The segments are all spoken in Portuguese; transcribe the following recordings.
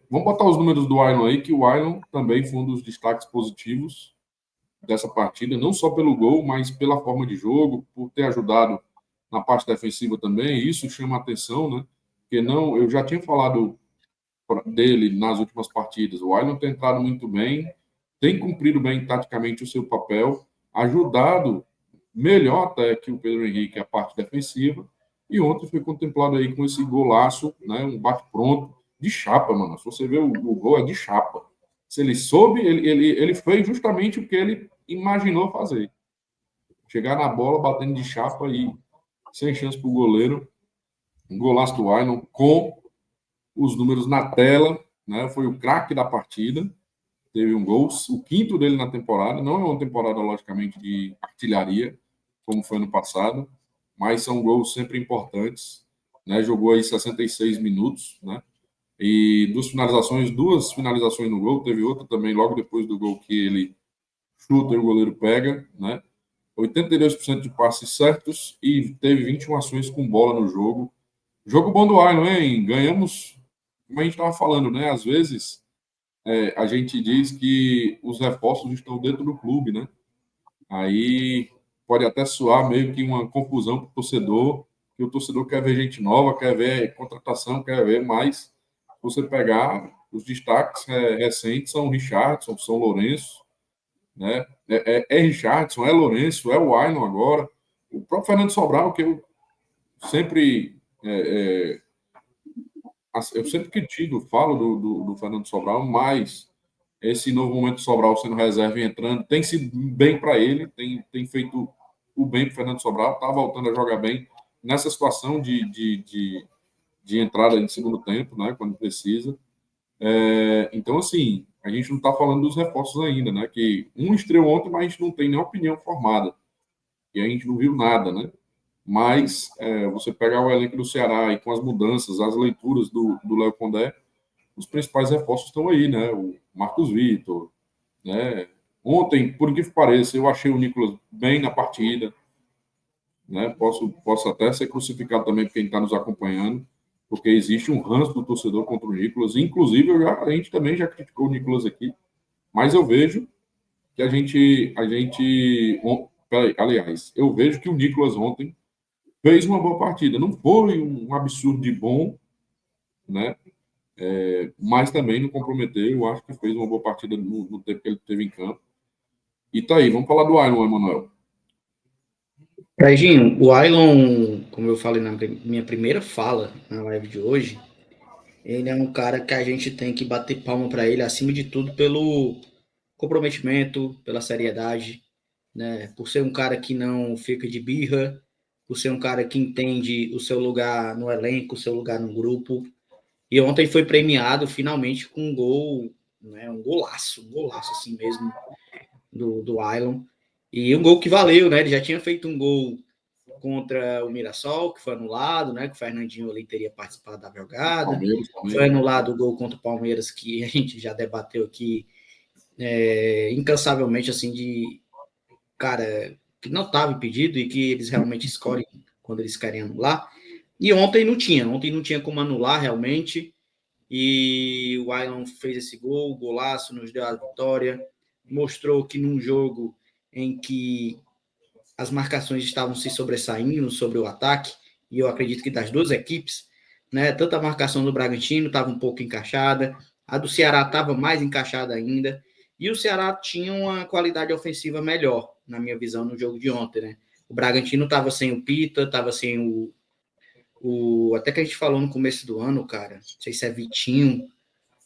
Vamos botar os números do Ailon aí, que o Ailon também foi um dos destaques positivos dessa partida, não só pelo gol, mas pela forma de jogo, por ter ajudado na parte defensiva também. Isso chama atenção, né? Porque não, eu já tinha falado dele nas últimas partidas. O Ailon tem entrado muito bem, tem cumprido bem taticamente o seu papel, ajudado melhor até que o Pedro Henrique a parte defensiva. E ontem foi contemplado aí com esse golaço, né? Um bate-pronto de chapa, mano. Se você vê o gol, é de chapa. Se ele soube, ele fez justamente o que ele imaginou fazer. Chegar na bola, batendo de chapa e sem chance para o goleiro. Um golaço do Ailon com os números na tela, né? Foi o craque da partida. Teve um gol, o quinto dele na temporada. Não é uma temporada, logicamente, de artilharia, como foi no passado, mas são gols sempre importantes. Né? Jogou aí 66 minutos, né? E duas finalizações no gol. Teve outra também logo depois do gol que ele chuta e o goleiro pega, né? 82% de passes certos e teve 21 ações com bola no jogo. Jogo bom do Ailon, hein? Ganhamos, como a gente estava falando, né? Às vezes a gente diz que os reforços estão dentro do clube, né? Aí pode até soar meio que uma confusão para o torcedor, que o torcedor quer ver gente nova, quer ver contratação, quer ver mais. Você pegar os destaques recentes são o Richardson, São Lourenço, né? É Richardson, é Lourenço, é o Ailon agora. O próprio Fernando Sobral, que sempre eu sempre critico, falo do Fernando Sobral, mas esse novo momento do Sobral sendo reserva e entrando tem sido bem para ele, tem feito o bem para o Fernando Sobral, está voltando a jogar bem nessa situação de entrada em segundo tempo, né, quando precisa. Então, assim, a gente não está falando dos reforços ainda, né, que um estreou ontem, mas a gente não tem nenhuma opinião formada, e a gente não viu nada, né? Mas você pegar o elenco do Ceará e com as mudanças, as leituras do Léo Condé, os principais reforços estão aí, né? O Marcos Vitor, né? Ontem, por que pareça, eu achei o Nicolas bem na partida, né? Posso até ser crucificado também por quem está nos acompanhando, porque existe um ranço do torcedor contra o Nicolas. Inclusive, a gente também já criticou o Nicolas aqui, mas eu vejo que aliás, eu vejo que o Nicolas ontem fez uma boa partida. Não foi um absurdo de bom, né? Mas também não comprometeu. Eu acho que fez uma boa partida no tempo que ele teve em campo. E tá aí, vamos falar do Ailon, Emanuel. Serginho, o Ailon, como eu falei na minha primeira fala na live de hoje, ele é um cara que a gente tem que bater palma para ele, acima de tudo, pelo comprometimento, pela seriedade, né? Por ser um cara que não fica de birra, por ser um cara que entende o seu lugar no elenco, o seu lugar no grupo. E ontem foi premiado finalmente com um gol, né? Um golaço assim mesmo do Ailon. E um gol que valeu, né? Ele já tinha feito um gol contra o Mirassol, que foi anulado, né? Que o Fernandinho ali teria participado da jogada. Palmeiras também, Foi né? anulado o gol contra o Palmeiras, que a gente já debateu aqui incansavelmente, assim, de cara que não estava impedido e que eles realmente escolhem quando eles querem anular. E ontem não tinha como anular realmente. E o Ailon fez esse gol, o golaço, nos deu a vitória. Mostrou que num jogo em que as marcações estavam se sobressaindo sobre o ataque, e eu acredito que das duas equipes, né? Tanto a marcação do Bragantino estava um pouco encaixada, a do Ceará estava mais encaixada ainda, e o Ceará tinha uma qualidade ofensiva melhor, na minha visão, no jogo de ontem, né? O Bragantino estava sem o Pita, estava sem até que a gente falou no começo do ano, cara, não sei se é Vitinho,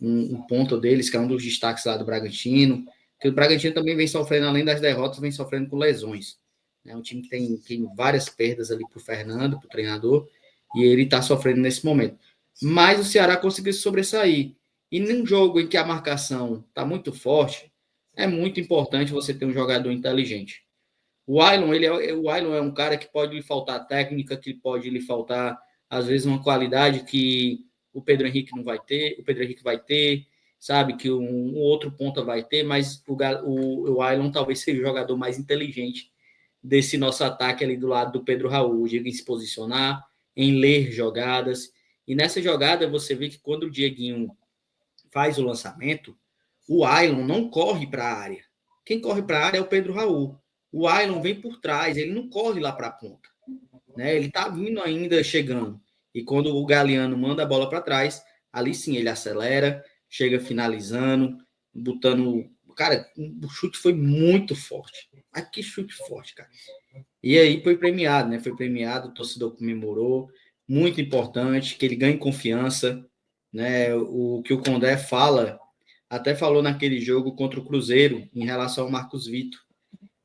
um ponto deles, que é um dos destaques lá do Bragantino, que o Bragantino também vem sofrendo, além das derrotas, vem sofrendo com lesões. É um time que tem várias perdas ali para o Fernando, para o treinador, e ele está sofrendo nesse momento. Mas o Ceará conseguiu se sobressair. E num jogo em que a marcação está muito forte, é muito importante você ter um jogador inteligente. O Ailon é um cara que pode lhe faltar técnica, que pode lhe faltar, às vezes, uma qualidade que o Pedro Henrique não vai ter, o Pedro Henrique vai ter, sabe, que um outro ponta vai ter, mas o Ailon talvez seja o jogador mais inteligente desse nosso ataque ali do lado do Pedro Raul, diga em se posicionar, em ler jogadas. E nessa jogada você vê que quando o Dieguinho faz o lançamento, o Ailon não corre para a área. Quem corre para a área é o Pedro Raul. O Ailon vem por trás, ele não corre lá para a ponta. Né? Ele está vindo ainda, chegando. E quando o Galeano manda a bola para trás, ali sim ele acelera, chega finalizando, botando... Cara, o chute foi muito forte. Mas que chute forte, cara. E aí foi premiado, né? Foi premiado, o torcedor comemorou. Muito importante que ele ganhe confiança, né? O que o Condé fala, até falou naquele jogo contra o Cruzeiro, em relação ao Marcos Vitor,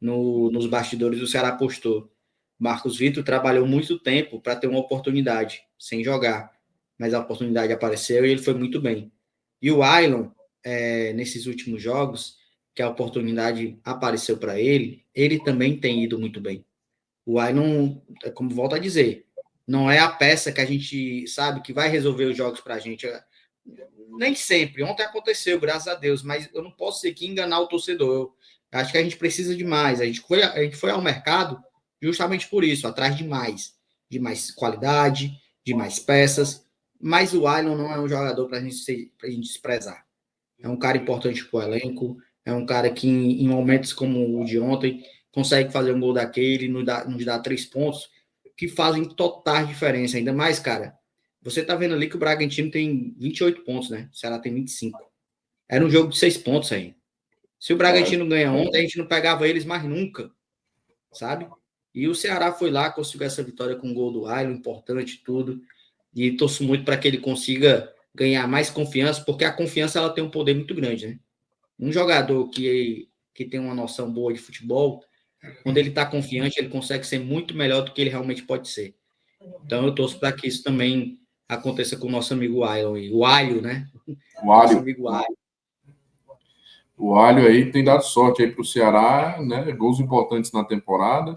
nos bastidores do Ceará postou. Marcos Vitor trabalhou muito tempo para ter uma oportunidade, sem jogar. Mas a oportunidade apareceu e ele foi muito bem. E o Ailon, nesses últimos jogos, que a oportunidade apareceu para ele, ele também tem ido muito bem. O Ailon, como volto a dizer, não é a peça que a gente sabe que vai resolver os jogos para a gente. Nem sempre. Ontem aconteceu, graças a Deus, mas eu não posso ser aqui enganar o torcedor. Eu acho que a gente precisa de mais. A gente foi ao mercado justamente por isso, atrás de mais qualidade, de mais peças. Mas o Ailon não é um jogador para a gente desprezar. É um cara importante para o elenco, é um cara que em momentos como o de ontem consegue fazer um gol daquele, nos dá 3 pontos, que fazem total diferença. Ainda mais, cara, você tá vendo ali que o Bragantino tem 28 pontos, né? O Ceará tem 25. Era um jogo de 6 pontos aí. Se o Bragantino ganha ontem, a gente não pegava eles mais nunca, sabe? E o Ceará foi lá, conseguiu essa vitória com o gol do Ailon, importante tudo. E torço muito para que ele consiga ganhar mais confiança, porque a confiança ela tem um poder muito grande, né? Um jogador que tem uma noção boa de futebol, quando ele está confiante, ele consegue ser muito melhor do que ele realmente pode ser. Então eu torço para que isso também aconteça com o nosso amigo Ailon, o Alho, né? O Alho. Nosso amigo Alho. O Alho aí tem dado sorte aí para o Ceará, né? Gols importantes na temporada.